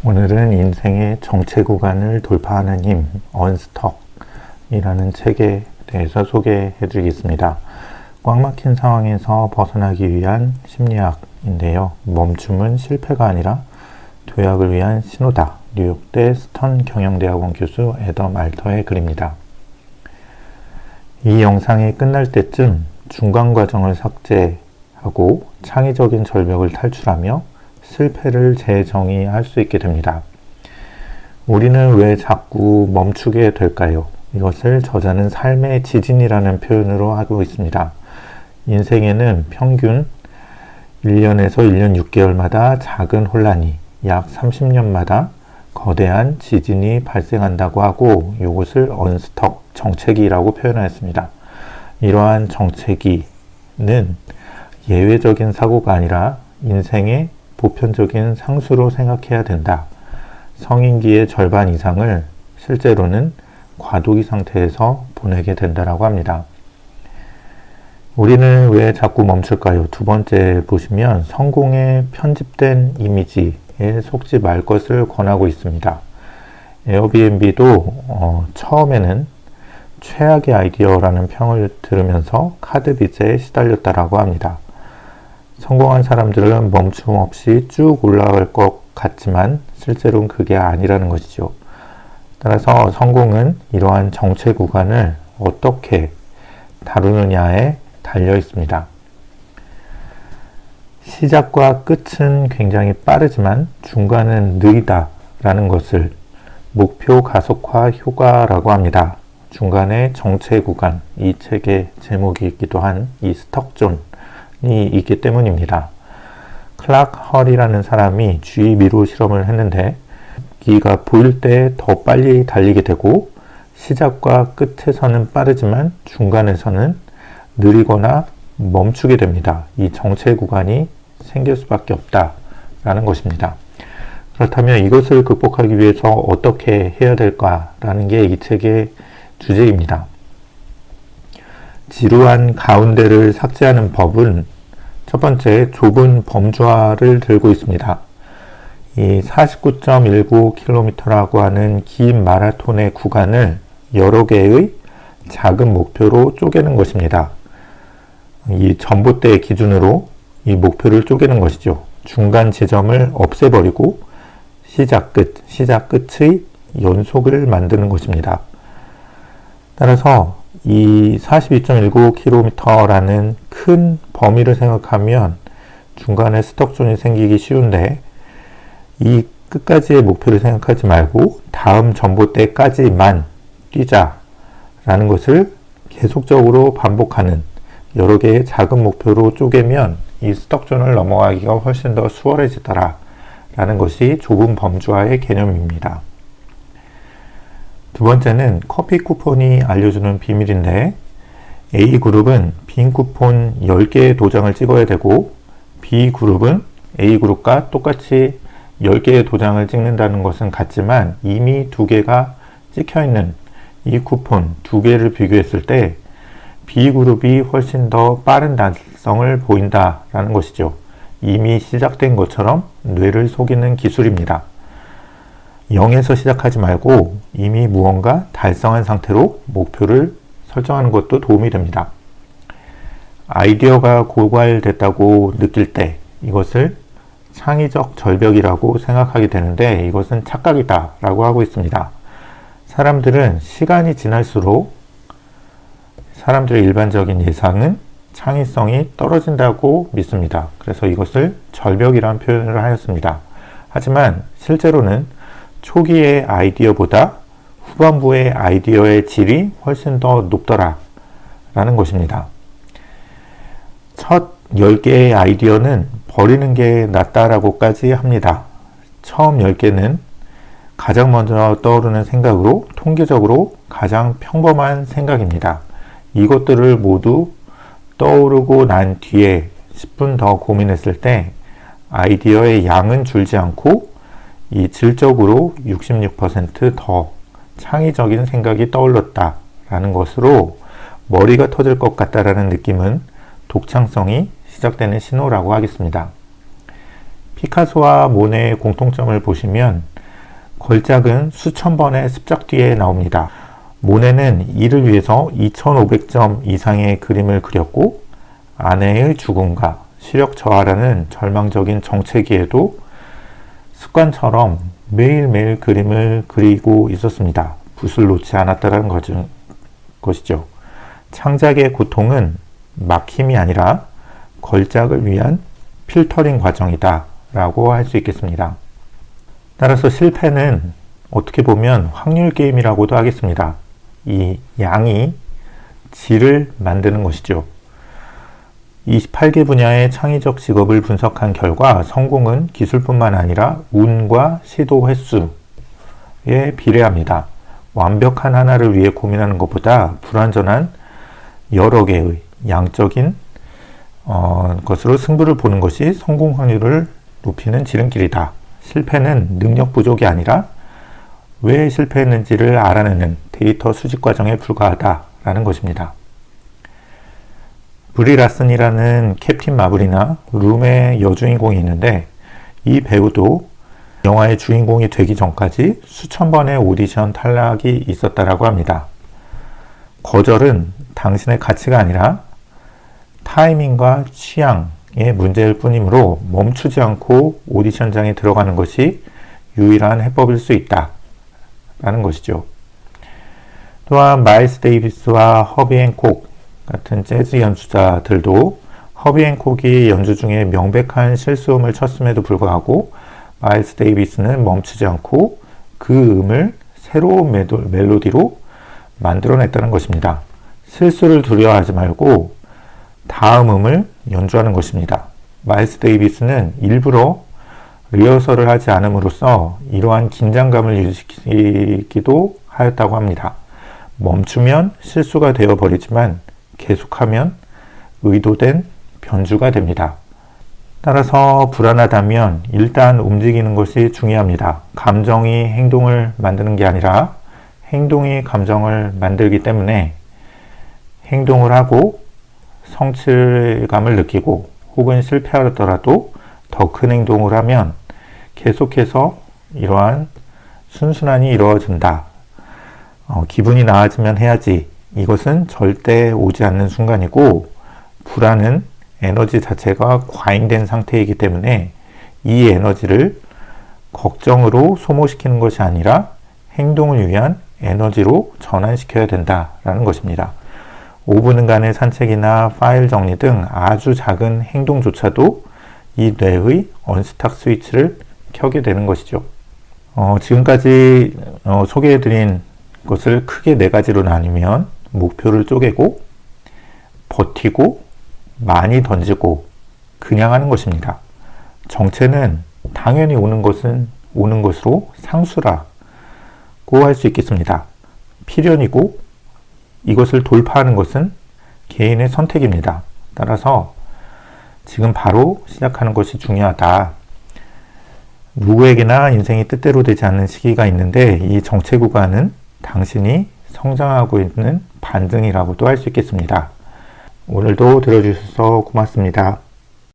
오늘은 인생의 정체 구간을 돌파하는 힘, 언스톡이라는 책에 대해서 소개해 드리겠습니다. 꽉 막힌 상황에서 벗어나기 위한 심리학인데요. 멈춤은 실패가 아니라 도약을 위한 신호다. 뉴욕대 스턴 경영대학원 교수 애덤 알터의 글입니다. 이 영상이 끝날 때쯤 중간 과정을 삭제하고 창의적인 절벽을 탈출하며 실패를 재정의할 수 있게 됩니다. 우리는 왜 자꾸 멈추게 될까요? 이것을 저자는 삶의 지진이라는 표현으로 하고 있습니다. 인생에는 평균 1년에서 1년 6개월마다 작은 혼란이, 약 30년마다 거대한 지진이 발생한다고 하고 이것을 언스톡 정체기라고 표현하였습니다. 이러한 정체기는 예외적인 사고가 아니라 인생의 보편적인 상수로 생각해야 된다. 성인기의 절반 이상을 실제로는 과도기 상태에서 보내게 된다라고 합니다. 우리는 왜 자꾸 멈출까요? 두 번째 보시면 성공의 편집된 이미지에 속지 말 것을 권하고 있습니다. 에어비앤비도 처음에는 최악의 아이디어라는 평을 들으면서 카드 빚에 시달렸다라고 합니다. 성공한 사람들은 멈춤 없이 쭉 올라갈 것 같지만 실제로는 그게 아니라는 것이죠. 따라서 성공은 이러한 정체 구간을 어떻게 다루느냐에 달려 있습니다. 시작과 끝은 굉장히 빠르지만 중간은 느리다라는 것을 목표 가속화 효과라고 합니다. 중간에 정체 구간, 이 책의 제목이기도 한 이 스톡존이 있기 때문입니다. 클락 헐이라는 사람이 G 미로 실험을 했는데 기가 보일 때 더 빨리 달리게 되고 시작과 끝에서는 빠르지만 중간에서는 느리거나 멈추게 됩니다. 이 정체 구간이 생길 수밖에 없다라는 것입니다. 그렇다면 이것을 극복하기 위해서 어떻게 해야 될까라는 게 이 책의 주제입니다. 지루한 가운데를 삭제하는 법은 첫 번째, 좁은 범주화를 들고 있습니다. 이 49.19km라고 하는 긴 마라톤의 구간을 여러 개의 작은 목표로 쪼개는 것입니다. 이 전봇대 기준으로 이 목표를 쪼개는 것이죠. 중간 지점을 없애버리고 시작 끝의 연속을 만드는 것입니다. 따라서 이 42.19km라는 큰 범위를 생각하면 중간에 스톡존이 생기기 쉬운데 이 끝까지의 목표를 생각하지 말고 다음 전봇대까지만 뛰자라는 것을 계속적으로 반복하는 여러 개의 작은 목표로 쪼개면 이 스톡존을 넘어가기가 훨씬 더 수월해지더라라는 것이 좁은 범주화의 개념입니다. 두 번째는 커피 쿠폰이 알려주는 비밀인데 A그룹은 빈 쿠폰 10개의 도장을 찍어야 되고 B그룹은 A그룹과 똑같이 10개의 도장을 찍는다는 것은 같지만 이미 2개가 찍혀있는 이 쿠폰 2개를 비교했을 때 B그룹이 훨씬 더 빠른 달성을 보인다라는 것이죠. 이미 시작된 것처럼 뇌를 속이는 기술입니다. 0에서 시작하지 말고 이미 무언가 달성한 상태로 목표를 설정하는 것도 도움이 됩니다. 아이디어가 고갈됐다고 느낄 때 이것을 창의적 절벽이라고 생각하게 되는데 이것은 착각이다 라고 하고 있습니다. 사람들은 시간이 지날수록 사람들의 일반적인 예상은 창의성이 떨어진다고 믿습니다. 그래서 이것을 절벽이라는 표현을 하였습니다. 하지만 실제로는 초기의 아이디어보다 후반부의 아이디어의 질이 훨씬 더 높더라 라는 것입니다. 첫 10개의 아이디어는 버리는 게 낫다라고까지 합니다. 처음 10개는 가장 먼저 떠오르는 생각으로 통계적으로 가장 평범한 생각입니다. 이것들을 모두 떠오르고 난 뒤에 10분 더 고민했을 때 아이디어의 양은 줄지 않고 이 질적으로 66% 창의적인 생각이 떠올랐다라는 것으로 머리가 터질 것 같다라는 느낌은 독창성이 시작되는 신호라고 하겠습니다. 피카소와 모네의 공통점을 보시면 걸작은 수천 번의 습작 뒤에 나옵니다. 모네는 이를 위해서 2500점 이상의 그림을 그렸고 아내의 죽음과 시력 저하라는 절망적인 정체기에도 습관처럼 매일매일 그림을 그리고 있었습니다. 붓을 놓지 않았다는 것이죠. 창작의 고통은 막힘이 아니라 걸작을 위한 필터링 과정이다 라고 할 수 있겠습니다. 따라서 실패는 어떻게 보면 확률 게임이라고도 하겠습니다. 이 양이 질을 만드는 것이죠. 28개 분야의 창의적 직업을 분석한 결과 성공은 기술뿐만 아니라 운과 시도 횟수에 비례합니다. 완벽한 하나를 위해 고민하는 것보다 불완전한 여러 개의 양적인 것으로 승부를 보는 것이 성공 확률을 높이는 지름길이다. 실패는 능력 부족이 아니라 왜 실패했는지를 알아내는 데이터 수집 과정에 불과하다라는 것입니다. 브리 라슨이라는 캡틴 마블이나 룸의 여주인공이 있는데 이 배우도 영화의 주인공이 되기 전까지 수천 번의 오디션 탈락이 있었다라고 합니다. 거절은 당신의 가치가 아니라 타이밍과 취향의 문제일 뿐이므로 멈추지 않고 오디션장에 들어가는 것이 유일한 해법일 수 있다라는 것이죠. 또한 마일스 데이비스와 허비 앤콕 같은 재즈 연주자들도 허비 앤콕이 연주 중에 명백한 실수음을 쳤음에도 불구하고 마일스 데이비스는 멈추지 않고 그 음을 새로운 멜로디로 만들어냈다는 것입니다. 실수를 두려워하지 말고 다음 음을 연주하는 것입니다. 마일스 데이비스는 일부러 리허설을 하지 않음으로써 이러한 긴장감을 유지시키기도 하였다고 합니다. 멈추면 실수가 되어버리지만 계속하면 의도된 변주가 됩니다. 따라서 불안하다면 일단 움직이는 것이 중요합니다. 감정이 행동을 만드는 게 아니라 행동이 감정을 만들기 때문에 행동을 하고 성취감을 느끼고 혹은 실패하더라도 더 큰 행동을 하면 계속해서 이러한 순순함이 이루어진다. 기분이 나아지면 해야지. 이것은 절대 오지 않는 순간이고 불안은 에너지 자체가 과잉된 상태이기 때문에 이 에너지를 걱정으로 소모시키는 것이 아니라 행동을 위한 에너지로 전환시켜야 된다라는 것입니다. 5분간의 산책이나 파일 정리 등 아주 작은 행동조차도 이 뇌의 언스탁 스위치를 켜게 되는 것이죠. 지금까지 소개해드린 것을 크게 4가지로 나누면 목표를 쪼개고 버티고 많이 던지고 그냥 하는 것입니다. 정체는 당연히 오는 것은 오는 것으로 상수라고 할 수 있겠습니다. 필연이고 이것을 돌파하는 것은 개인의 선택입니다. 따라서 지금 바로 시작하는 것이 중요하다. 누구에게나 인생이 뜻대로 되지 않는 시기가 있는데 이 정체 구간은 당신이 성장하고 있는 반증이라고도 할 수 있겠습니다. 오늘도 들어주셔서 고맙습니다.